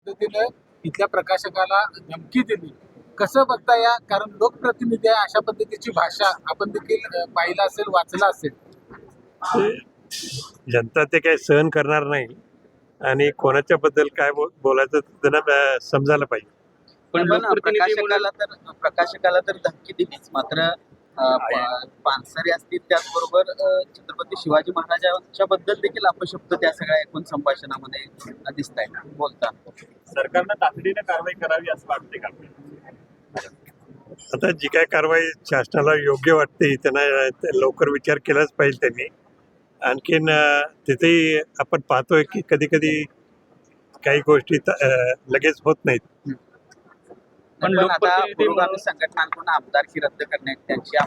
पद्धतीनं इथल्या प्रकाशकाला धमकी दिली, कसं बघता या? कारण लोकप्रतिनिधी आहे, अशा पद्धतीची भाषा आपण देखील पाहिलं असेल, वाचलं असेल. जनता ते काही सहन करणार नाही आणि कोणाच्या बद्दल काय बोलायचं त्यांना समजायला पाहिजे. पण प्रकाशकाला तर धमकी दिलीच, मात्र पानसरे असतील त्याचबरोबर छत्रपती शिवाजी महाराजांच्या बद्दल देखील अपशब्द त्या सगळ्या एकूण संभाषणामध्ये दिसत आहे बोलता. सरकारनं तातडीने कारवाई करावी असं वाटते का? आता जी काय कारवाई शासनाला योग्य वाटते त्यांना लवकर विचार केलाच पाहिजे त्यांनी. आणखीन तिथेही आपण पाहतोय की कधी कधी काही गोष्टी लगेच होत नाहीत. पण आता पुरोगामी संघटनांकडून आमदारकी रद्द करण्याची त्यांची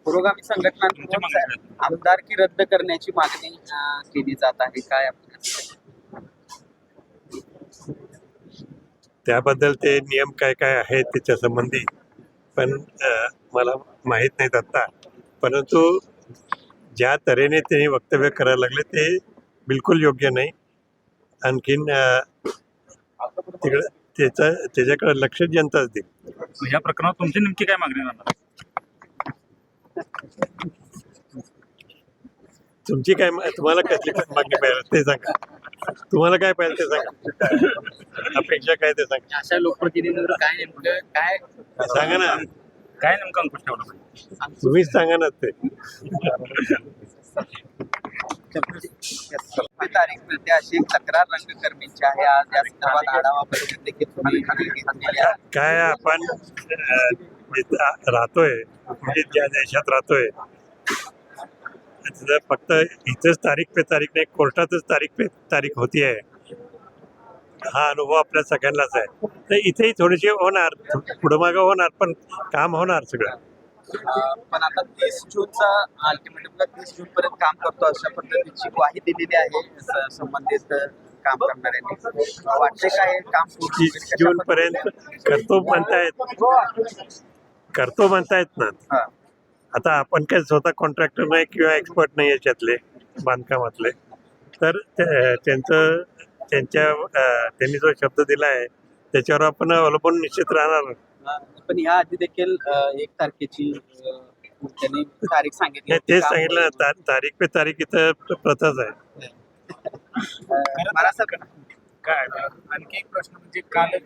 पुरोगामी संघटनांकडून आमदारकी रद्द करण्याची मागणी केली जात आहे. काय त्याबद्दल ते नियम काय काय आहेत त्याच्या संबंधी पण मला माहीत नाहीत आता. परंतु ज्या तऱ्हेने त्यांनी वक्तव्य करायला लागले ते बिलकुल योग्य नाही. आणखीन तिकडं त्याच्याकडे लक्ष जनताच देईल. या प्रकरणात तुमची नेमकी काय मागणी राहणार? तुमची काय तुम्हाला कसली मागणी पाहिजे ते सांगा. तुम्हाला काय पाहिजे ते सांगा. अपेक्षा काय ते सांगा. अशा लोकप्रतिनिधींवर काय नेमकं काय सांगा ना. काय नेमकं अंकुश ठेवलं पाहिजे? तुम्हीच सांगा ना ते. तारीख मिळते अशी एक तक्रार रंगकर्मींची आहे. आज या संदर्भात आढावा बैठक देखील तुम्ही घेतलेली आहे. काय आपण राहतोय म्हणजे ज्या देशात राहतोय फक्त इथंच तारीख पे तारीख नाही, कोर्टातच तारीख पे तारीख होती आहे. हा अनुभव आपल्या सगळ्यांनाच आहे. तर इथेही थोडीशी होणार, पुढं मागं होणार, पण काम होणार सगळं. पण आता 30 जूनचा अल्टिमेटमला 30 जून पर्यंत काम करतो अशा पद्धतीची ग्वाही दिलेली आहे संबंधित काम करणाऱ्यांनी. वाटते काय काम 30 जून पर्यंत करतो म्हणतायत ना. आता आपण काय स्वतः कॉन्ट्रॅक्टर नाही किंवा एक्सपर्ट नाही याच्यातले बांधकामातले. तर त्यांनी जो शब्द दिला आहे त्याच्यावर आपण अवलंबून निश्चित राहणार. पण या आधी देखील 1 तारखेची त्यांनी तारीख सांगितली. तेच सांगितलं ना, तारीख पे तारीख इथं प्रथाच आहे. मला सर काय आणखी एक प्रश्न म्हणजे काल